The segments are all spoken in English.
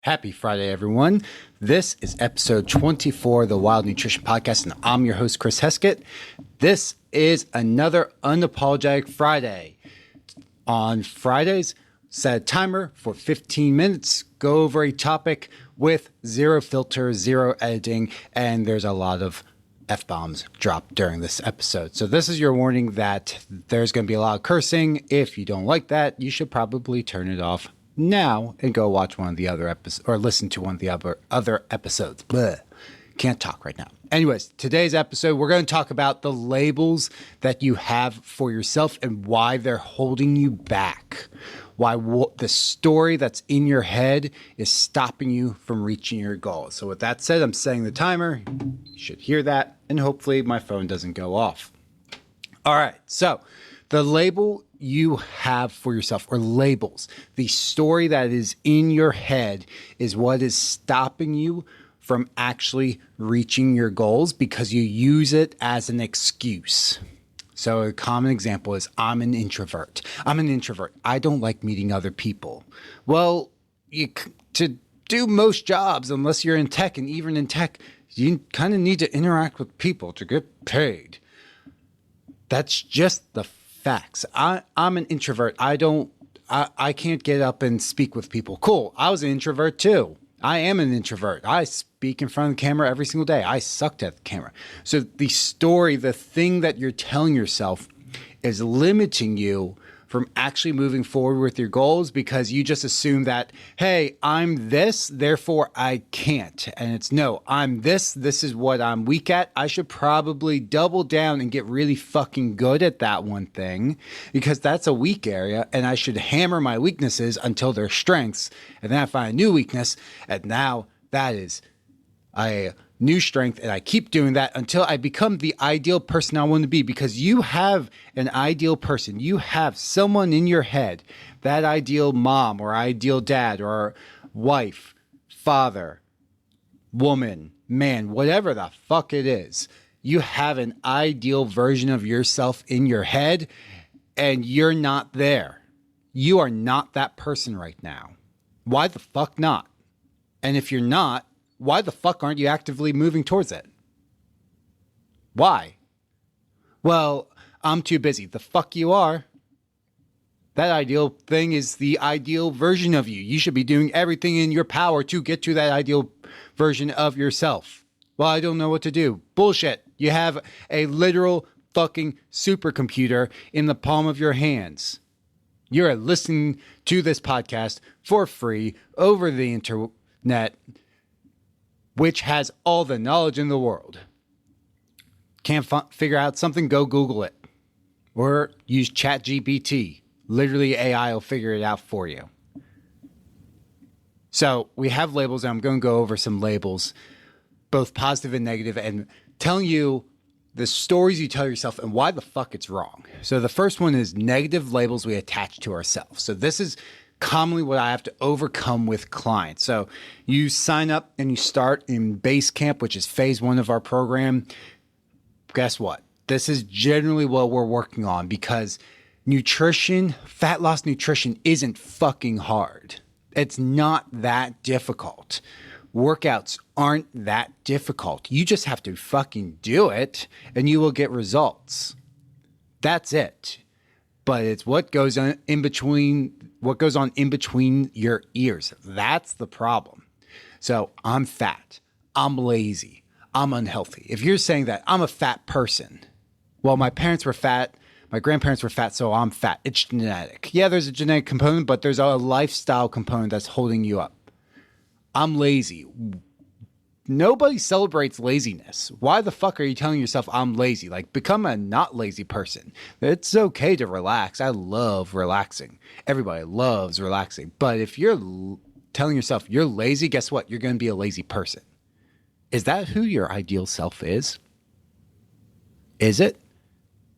Happy Friday, everyone. This is episode 24 of the Wild Nutrition Podcast, and I'm your host, Chris Heskett. This is another Unapologetic Friday. On Fridays, set a timer for 15 minutes, go over a topic with zero filter, zero editing, and there's a lot of F-bombs dropped during this episode. So this is your warning that there's going to be a lot of cursing. If you don't like that, you should probably turn it off now and go watch one of the other episodes or listen to one of the other episodes. Bleh. Can't talk right now. Anyways, today's episode, we're going to talk about the labels that you have for yourself and why they're holding you back. Why the story that's in your head is stopping you from reaching your goals. So with that said, I'm setting the timer. You should hear that. And hopefully my phone doesn't go off. All right. So the label you have for yourself, or labels, the story that is in your head is what is stopping you from actually reaching your goals because you use it as an excuse. So a common example is, I'm an introvert. I don't like meeting other people. Well, to do most jobs, unless you're in tech, and even in tech, you kind of need to interact with people to get paid. That's just the facts. I'm an introvert. I can't get up and speak with people. Cool. I was an introvert too. I am an introvert. I speak in front of the camera every single day. I sucked at the camera. So the story, the thing that you're telling yourself is limiting you from actually moving forward with your goals because you just assume that, hey, I'm this, therefore I can't. And it's no, I'm this is what I'm weak at. I should probably double down and get really fucking good at that one thing because that's a weak area. And I should hammer my weaknesses until they're strengths. And then I find a new weakness. And now that is a new strength, and I keep doing that until I become the ideal person I want to be, because you have an ideal person. You have someone in your head, that ideal mom or ideal dad or wife, father, woman, man, whatever the fuck it is. You have an ideal version of yourself in your head, and you're not there. You are not that person right now. Why the fuck not? And if you're not, why the fuck aren't you actively moving towards it? Why? Well, I'm too busy. The fuck you are. That ideal thing is the ideal version of you. You should be doing everything in your power to get to that ideal version of yourself. Well, I don't know what to do. Bullshit. You have a literal fucking supercomputer in the palm of your hands. You're listening to this podcast for free over the internet, which has all the knowledge in the world. Can't figure out something? Go Google it. Or use ChatGPT. Literally, AI will figure it out for you. So we have labels, and I'm going to go over some labels, both positive and negative, and telling you the stories you tell yourself and why the fuck it's wrong. So the first one is negative labels we attach to ourselves. So this is commonly what I have to overcome with clients. So you sign up and you start in base camp, which is phase 1 of our program. Guess what? This is generally what we're working on, because nutrition, fat loss nutrition isn't fucking hard. It's not that difficult. Workouts aren't that difficult. You just have to fucking do it and you will get results. That's it. But it's what goes on in between your ears. That's the problem. So I'm fat. I'm lazy. I'm unhealthy. If you're saying that I'm a fat person, well, my parents were fat. My grandparents were fat, so I'm fat. It's genetic. Yeah, there's a genetic component, but there's a lifestyle component that's holding you up. I'm lazy. Nobody celebrates laziness. Why the fuck are you telling yourself I'm lazy? Like, become a not lazy person. It's okay to relax. I love relaxing. Everybody loves relaxing. But if you're telling yourself you're lazy, guess what? You're going to be a lazy person. Is that who your ideal self is? Is it?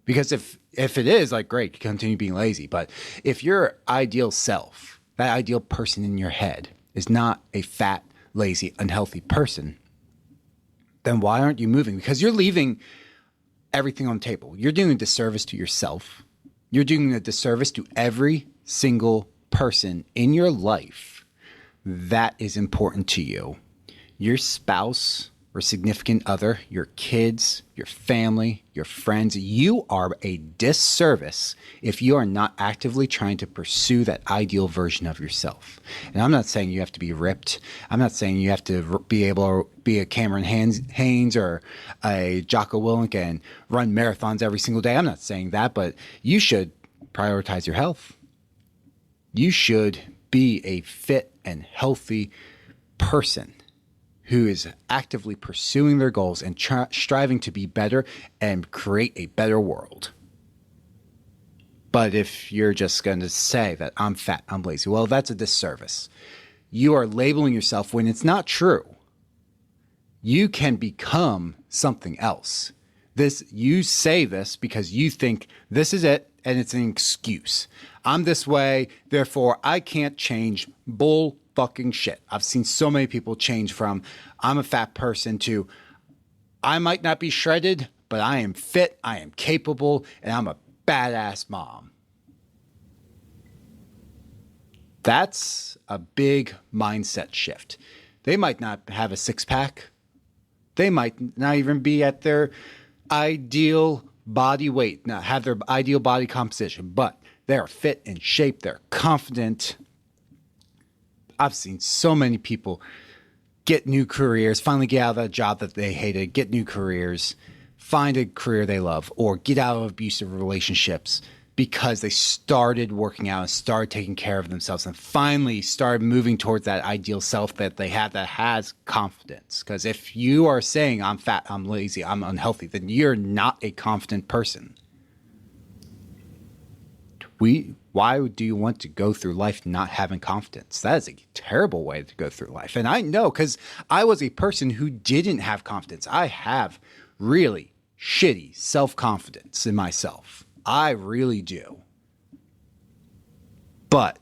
Because if it is, like, great, continue being lazy. But if your ideal self, that ideal person in your head, is not a fat, lazy, unhealthy person, then why aren't you moving? Because you're leaving everything on the table. You're doing a disservice to yourself. You're doing a disservice to every single person in your life that is important to you, your spouse or significant other, your kids, your family, your friends, you are a disservice if you are not actively trying to pursue that ideal version of yourself. And I'm not saying you have to be ripped. I'm not saying you have to be able to be a Cameron Haynes or a Jocko Willink and run marathons every single day. I'm not saying that, but you should prioritize your health. You should be a fit and healthy person who is actively pursuing their goals and striving to be better and create a better world. But if you're just going to say that I'm fat, I'm lazy, well, that's a disservice. You are labeling yourself when it's not true. You can become something else. You say this because you think this is it and it's an excuse. I'm this way, therefore I can't change. Bull fucking shit. I've seen so many people change from I'm a fat person to I might not be shredded, but I am fit, I am capable, and I'm a badass mom. That's a big mindset shift. They might not have a six-pack. They might not even be at their ideal body weight, not have their ideal body composition, but they're fit in shape, they're confident. I've seen so many people get new careers, finally get out of that job that they hated, get new careers, find a career they love, or get out of abusive relationships because they started working out and started taking care of themselves and finally started moving towards that ideal self that they have that has confidence. Because if you are saying I'm fat, I'm lazy, I'm unhealthy, then you're not a confident person. Why do you want to go through life not having confidence? That is a terrible way to go through life. And I know because I was a person who didn't have confidence. I have really shitty self-confidence in myself. I really do. But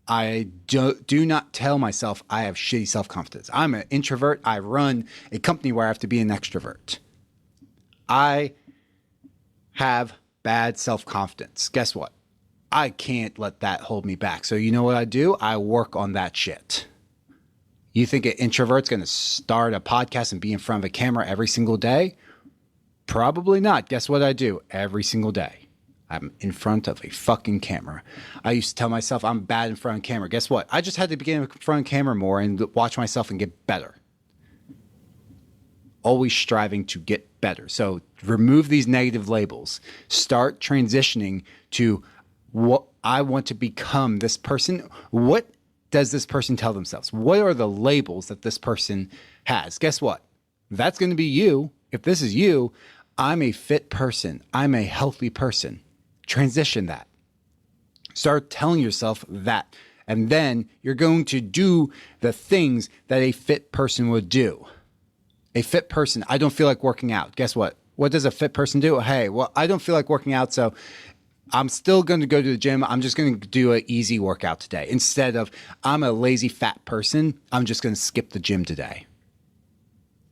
I do not tell myself I have shitty self-confidence. I'm an introvert. I run a company where I have to be an extrovert. I have bad self-confidence. Guess what? I can't let that hold me back. So you know what I do? I work on that shit. You think an introvert's going to start a podcast and be in front of a camera every single day? Probably not. Guess what I do every single day? I'm in front of a fucking camera. I used to tell myself I'm bad in front of camera. Guess what? I just had to get in front of camera more and watch myself and get better. Always striving to get better. So remove these negative labels. Start transitioning to what I want to become this person. What does this person tell themselves? What are the labels that this person has? Guess what? That's going to be you. If this is you, I'm a fit person. I'm a healthy person. Transition that. Start telling yourself that. And then you're going to do the things that a fit person would do. A fit person, I don't feel like working out. Guess what? What does a fit person do? Hey, well, I don't feel like working out, so I'm still going to go to the gym. I'm just going to do an easy workout today. Instead of I'm a lazy fat person, I'm just going to skip the gym today.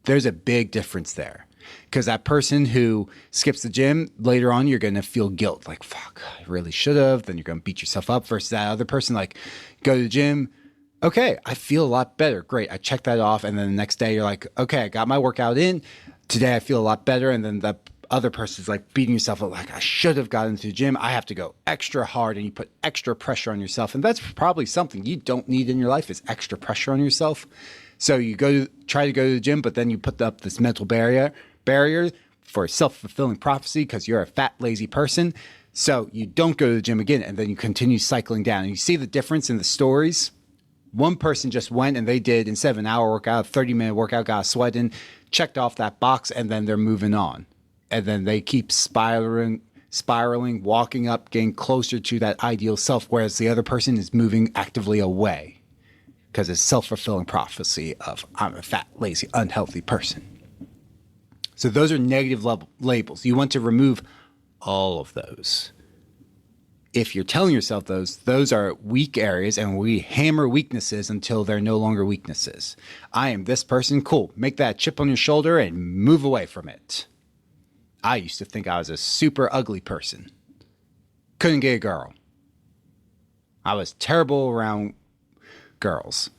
There's a big difference there. Because that person who skips the gym, later on, you're going to feel guilt. Like, fuck, I really should have. Then you're going to beat yourself up versus that other person. Like, go to the gym. Okay, I feel a lot better. Great. I check that off. And then the next day you're like, okay, I got my workout in. Today I feel a lot better. And then the other person's like beating yourself up like, I should have gotten to the gym. I have to go extra hard, and you put extra pressure on yourself. And that's probably something you don't need in your life is extra pressure on yourself. So you try to go to the gym, but then you put up this mental barrier for a self-fulfilling prophecy because you're a fat, lazy person. So you don't go to the gym again, and then you continue cycling down. And you see the difference in the stories. One person just went and they did, instead of an hour workout, a 30-minute workout, got a sweat in, checked off that box, and then they're moving on. And then they keep spiraling, walking up, getting closer to that ideal self, whereas the other person is moving actively away because it's self-fulfilling prophecy of I'm a fat, lazy, unhealthy person. So those are negative labels. You want to remove all of those. If you're telling yourself those are weak areas, and we hammer weaknesses until they're no longer weaknesses. I am this person. Cool. Make that chip on your shoulder and move away from it. I used to think I was a super ugly person. Couldn't get a girl. I was terrible around girls.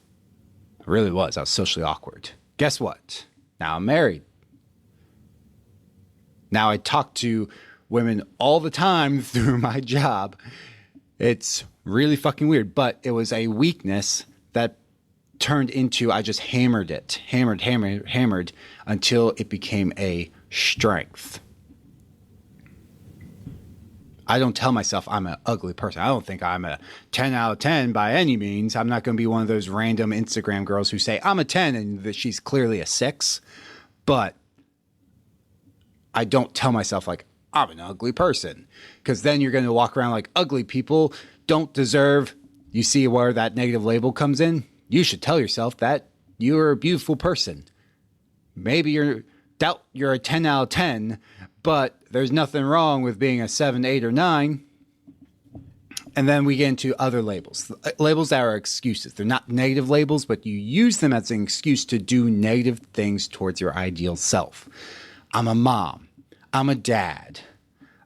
It really was. I was socially awkward. Guess what? Now I'm married. Now I talk to women all the time through my job. It's really fucking weird, but it was a weakness that turned into, I just hammered until it became a strength. I don't tell myself I'm an ugly person. I don't think I'm a 10 out of 10 by any means. I'm not going to be one of those random Instagram girls who say I'm a 10 and that she's clearly a 6. But I don't tell myself like I'm an ugly person, because then you're going to walk around like ugly people don't deserve. You see where that negative label comes in? You should tell yourself that you're a beautiful person. Maybe you're a 10 out of 10, but there's nothing wrong with being a 7, 8, or 9. And then we get into other labels. Labels that are excuses. They're not negative labels, but you use them as an excuse to do negative things towards your ideal self. I'm a mom. I'm a dad.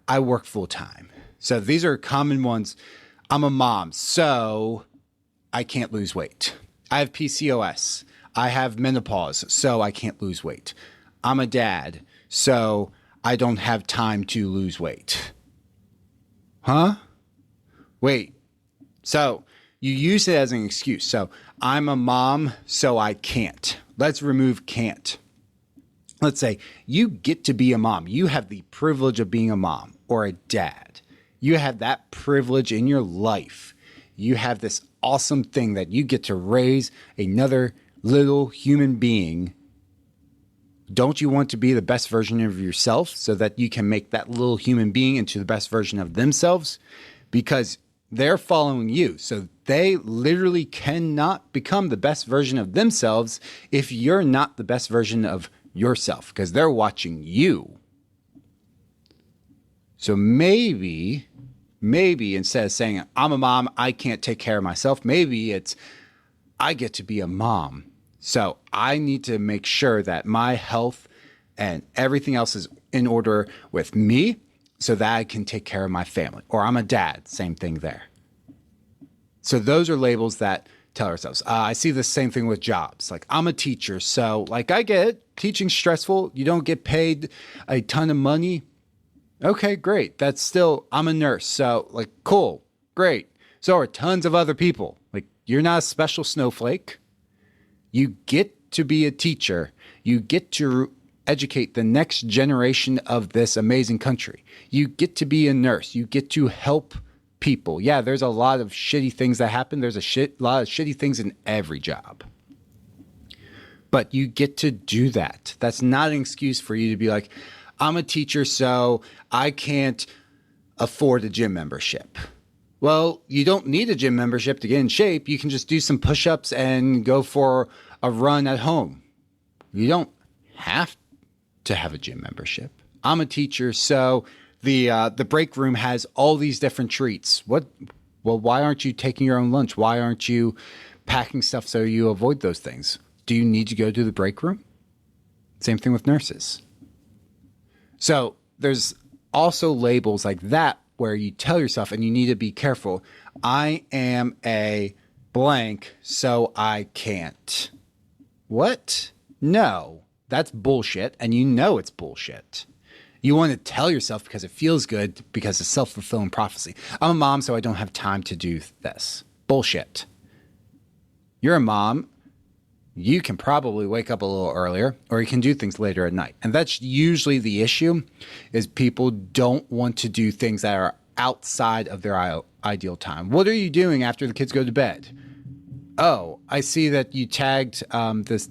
I work full time. So these are common ones. I'm a mom, so I can't lose weight. I have PCOS. I have menopause, so I can't lose weight. I'm a dad, so I don't have time to lose weight. Huh? Wait. So you use it as an excuse. So I'm a mom, so I can't. Let's remove can't. Let's say you get to be a mom. You have the privilege of being a mom or a dad. You have that privilege in your life. You have this awesome thing that you get to raise another little human being. Don't you want to be the best version of yourself so that you can make that little human being into the best version of themselves? Because they're following you. So they literally cannot become the best version of themselves if you're not the best version of yourself, because they're watching you. So maybe instead of saying, I'm a mom, I can't take care of myself, maybe it's, I get to be a mom. So I need to make sure that my health and everything else is in order with me so that I can take care of my family. Or I'm a dad, same thing there. So those are labels that tell ourselves. I see the same thing with jobs. Like I'm a teacher, so like I get it. Teaching's stressful. You don't get paid a ton of money. Okay, great. That's still, I'm a nurse. So like, cool, great. So are tons of other people. Like you're not a special snowflake. You get to be a teacher. You get to educate the next generation of this amazing country. You get to be a nurse. You get to help people. Yeah, there's a lot of shitty things that happen. There's a lot of shitty things in every job. But you get to do that. That's not an excuse for you to be like, I'm a teacher, so I can't afford a gym membership. Well, you don't need a gym membership to get in shape. You can just do some push-ups and go for a run at home. You don't have to have a gym membership. I'm a teacher, so the break room has all these different treats. Well, why aren't you taking your own lunch? Why aren't you packing stuff so you avoid those things? Do you need to go to the break room? Same thing with nurses. So there's also labels like that where you tell yourself, and you need to be careful, I am a blank, so I can't. What? No, that's bullshit, and you know it's bullshit. You want to tell yourself because it feels good, because it's self-fulfilling prophecy. I'm a mom, so I don't have time to do this. Bullshit. You're a mom. You can probably wake up a little earlier, or you can do things later at night. And that's usually the issue, is people don't want to do things that are outside of their ideal time. What are you doing after the kids go to bed? Oh, I see that you tagged The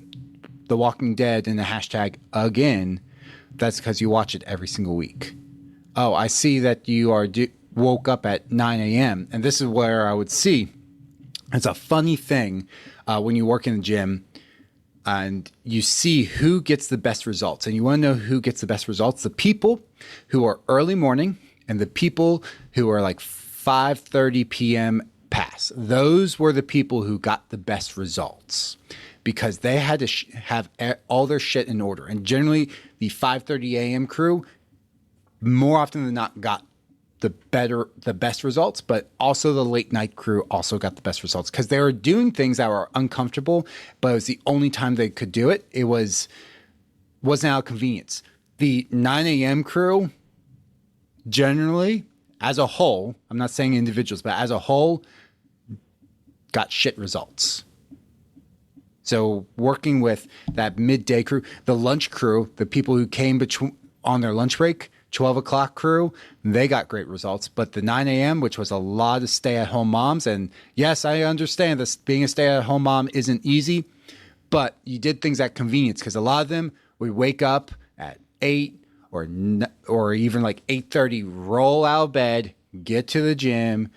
Walking Dead in the hashtag again. That's because you watch it every single week. Oh, I see that you are woke up at 9 a.m. And this is where I would see, it's a funny thing when you work in the gym and you see who gets the best results. And you want to know who gets the best results? The people who are early morning and the people who are like 5:30 p.m. pass. Those were the people who got the best results because they had to have all their shit in order. And generally, the 5:30 a.m. crew, more often than not, got the best results, but also the late night crew also got the best results because they were doing things that were uncomfortable, but it was the only time they could do it. It wasn't out of convenience. The 9 a.m. crew, generally, as a whole, I'm not saying individuals, but as a whole, got shit results. So working with that midday crew, the lunch crew, the people who came on their lunch break, 12 o'clock crew, they got great results. But the 9 a.m., which was a lot of stay-at-home moms, and yes, I understand this, being a stay-at-home mom isn't easy, but you did things at convenience because a lot of them would wake up at 8 or even like 8:30, roll out of bed, get to the gym,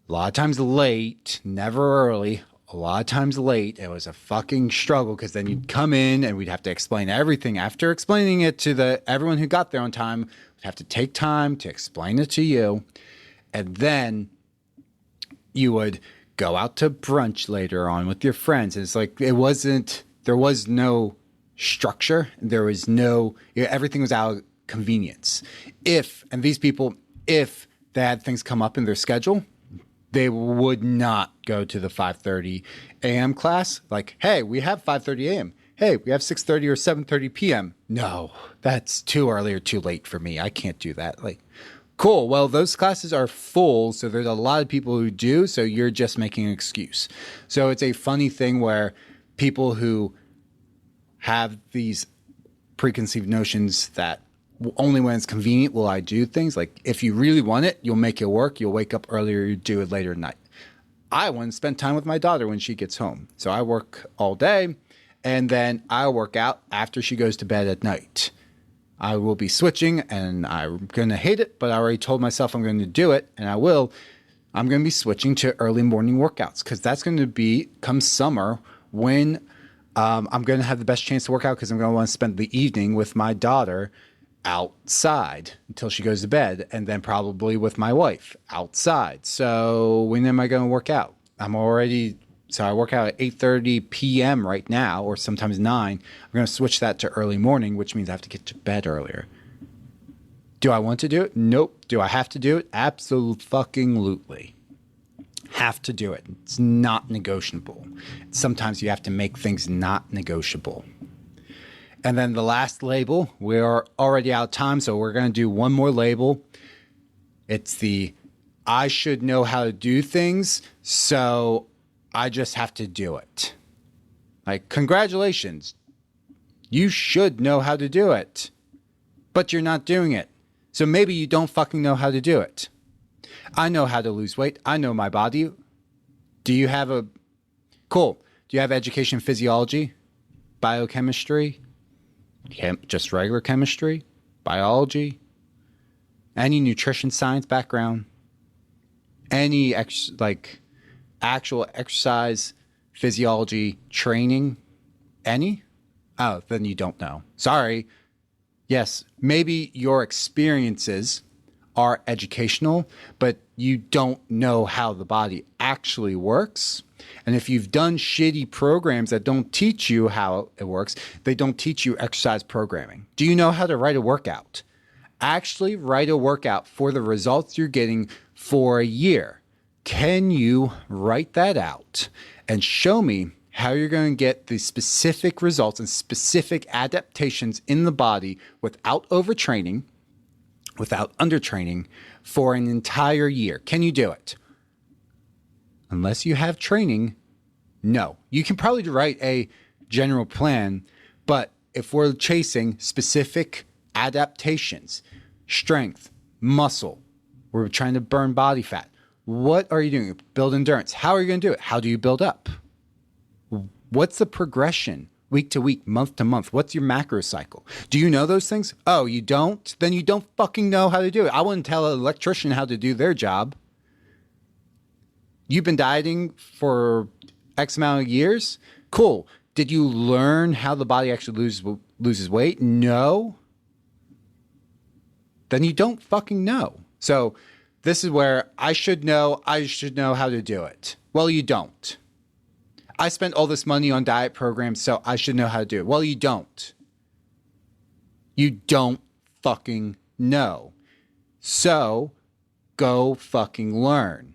a lot of times late, never early, a lot of times late. It was a fucking struggle because then you'd come in and we'd have to explain everything. After explaining it to everyone who got there on time, we'd have to take time to explain it to you. And then you would go out to brunch later on with your friends. It's like there was no structure. There was everything was out of convenience. If they had things come up in their schedule, they would not go to the 5:30 a.m. class. Like, hey, we have 5:30 a.m. Hey, we have 6:30 or 7:30 p.m. No, that's too early or too late for me. I can't do that. Like, cool. Well, those classes are full, so there's a lot of people who do, so you're just making an excuse. So it's a funny thing where people who have these preconceived notions that only when it's convenient will I do things. Like if you really want it, you'll make it work. You'll wake up earlier, you do it later at night. I want to spend time with my daughter when she gets home. So I work all day and then I'll work out after she goes to bed at night. I will be switching and I'm going to hate it, but I already told myself I'm going to do it and I will. I'm going to be switching to early morning workouts because that's going to be come summer when I'm going to have the best chance to work out because I'm going to want to spend the evening with my daughter outside until she goes to bed, and then probably with my wife outside. So when am I going to work out? I work out at 8:30 p.m. right now, or sometimes 9. I'm going to switch that to early morning, which means I have to get to bed earlier. Do I want to do it? Nope. Do I have to do it? Absolutely. Have to do it. It's not negotiable. Sometimes you have to make things not negotiable. And then the last label, we are already out of time, so we're going to do one more label. It's the I should know how to do things, so I just have to do it. Like, congratulations. You should know how to do it, but you're not doing it. So maybe you don't fucking know how to do it. I know how to lose weight. I know my body. Do you have education in physiology, biochemistry? Just regular chemistry, biology, any nutrition science background, any actual exercise physiology training, any? Oh, then you don't know. Sorry. Yes, maybe your experiences are educational, but you don't know how the body actually works. And if you've done shitty programs that don't teach you how it works, they don't teach you exercise programming. Do you know how to write a workout? Actually write a workout for the results you're getting for a year. Can you write that out and show me how you're going to get the specific results and specific adaptations in the body without overtraining, without undertraining for an entire year? Can you do it? Unless you have training, no. You can probably write a general plan, but if we're chasing specific adaptations, strength, muscle, we're trying to burn body fat, what are you doing? Build endurance. How are you going to do it? How do you build up? What's the progression week to week, month to month? What's your macro cycle? Do you know those things? Oh, you don't? Then you don't fucking know how to do it. I wouldn't tell an electrician how to do their job. You've been dieting for X amount of years? Cool. Did you learn how the body actually loses weight? No. Then you don't fucking know. So this is where I should know how to do it. Well, you don't. I spent all this money on diet programs, so I should know how to do it. Well, you don't. You don't fucking know. So Go fucking learn.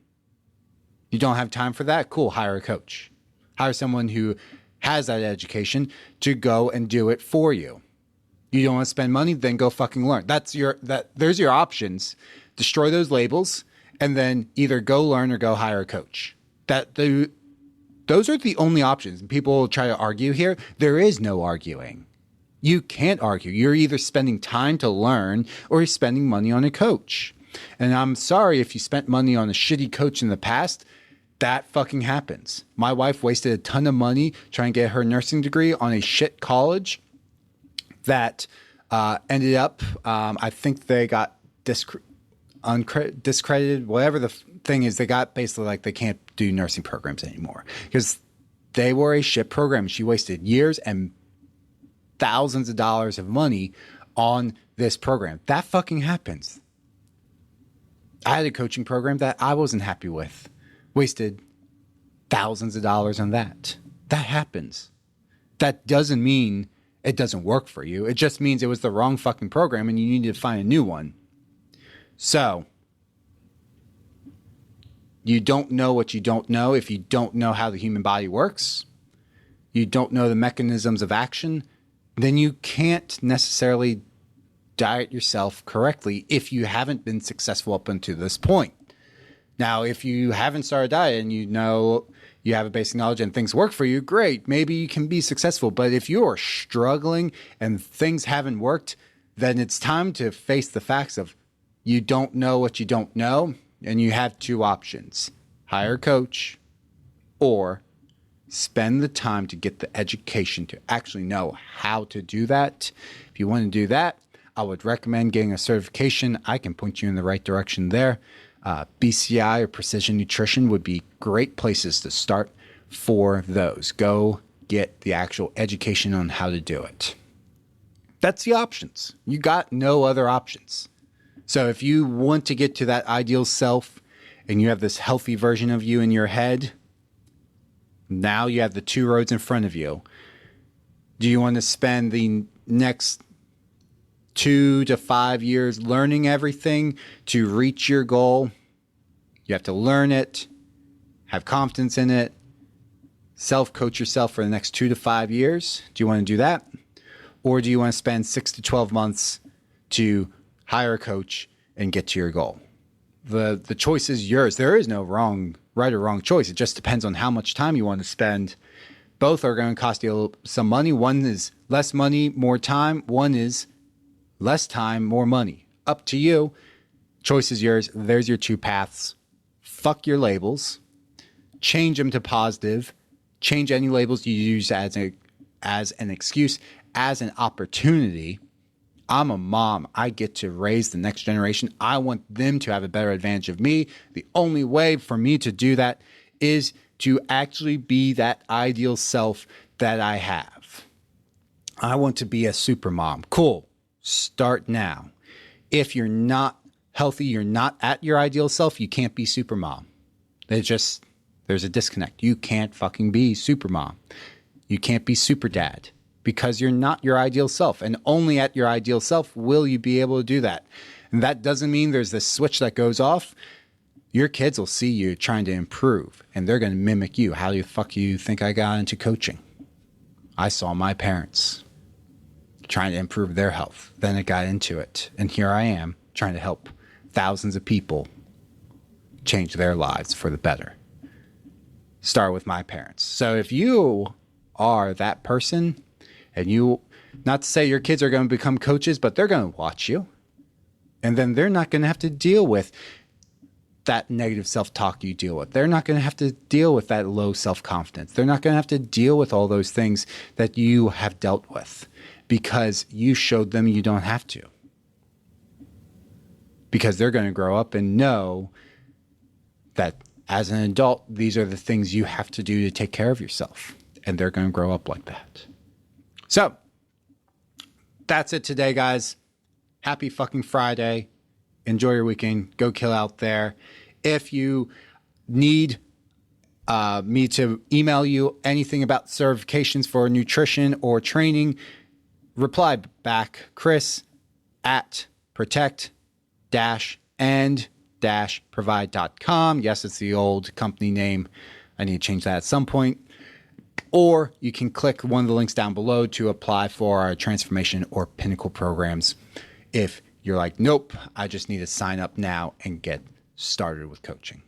You don't have time for that? Cool. Hire a coach. Hire someone who has that education to go and do it for you. You don't want to spend money? Then go fucking learn. There's your options. Destroy those labels and then either go learn or go hire a coach. Those are the only options. People try to argue here. There is no arguing. You can't argue. You're either spending time to learn or you're spending money on a coach. And I'm sorry if you spent money on a shitty coach in the past. That fucking happens. My wife wasted a ton of money trying to get her nursing degree on a shit college that ended up, I think they got discredited, whatever the thing is. They got basically like they can't do nursing programs anymore because they were a shit program. She wasted years and thousands of dollars of money on this program. That fucking happens. I had a coaching program that I wasn't happy with. Wasted thousands of dollars on that. That happens. That doesn't mean it doesn't work for you. It just means it was the wrong fucking program and you need to find a new one. So, you don't know what you don't know if you don't know how the human body works. You don't know the mechanisms of action. Then you can't necessarily diet yourself correctly if you haven't been successful up until this point. Now, if you haven't started diet and you know you have a basic knowledge and things work for you, great. Maybe you can be successful. But if you are struggling and things haven't worked, then it's time to face the facts of you don't know what you don't know. And you have two options. Hire a coach or spend the time to get the education to actually know how to do that. If you want to do that, I would recommend getting a certification. I can point you in the right direction there. BCI or Precision Nutrition would be great places to start for those. Go get the actual education on how to do it. That's the options. You got no other options. So if you want to get to that ideal self and you have this healthy version of you in your head, now you have the two roads in front of you. Do you want to spend the next 2 to 5 years learning everything to reach your goal? You have to learn it, have confidence in it, self-coach yourself for the next 2 to 5 years. Do you want to do that? Or do you want to spend 6 to 12 months to hire a coach and get to your goal? The choice is yours. There is no right or wrong choice. It just depends on how much time you want to spend. Both are going to cost you some money. One is less money, more time. One is less time, more money. Up to you. Choice is yours. There's your two paths. Fuck your labels. Change them to positive. Change any labels you use as an excuse, as an opportunity. I'm a mom. I get to raise the next generation. I want them to have a better advantage of me. The only way for me to do that is to actually be that ideal self that I have. I want to be a super mom. Cool. Start now. If you're not healthy, you're not at your ideal self, you can't be super mom. There's a disconnect. You can't fucking be super mom. You can't be super dad because you're not your ideal self. And only at your ideal self will you be able to do that. And that doesn't mean there's this switch that goes off. Your kids will see you trying to improve and they're going to mimic you. How the fuck you think I got into coaching? I saw my parents trying to improve their health. Then I got into it. And here I am trying to help thousands of people change their lives for the better. Start with my parents. So if you are that person and you, not to say your kids are going to become coaches, but they're going to watch you. And then they're not going to have to deal with that negative self-talk you deal with. They're not going to have to deal with that low self-confidence. They're not going to have to deal with all those things that you have dealt with because you showed them you don't have to. Because they're going to grow up and know that as an adult, these are the things you have to do to take care of yourself. And they're going to grow up like that. So, that's it today, guys. Happy fucking Friday. Enjoy your weekend. Go kill out there. If you need me to email you anything about certifications for nutrition or training, reply back, Chris at protect-and unfiltered-provide.com. Yes, it's the old company name. I need to change that at some point. Or you can click one of the links down below to apply for our transformation or pinnacle programs. If you're like, nope, I just need to sign up now and get started with coaching.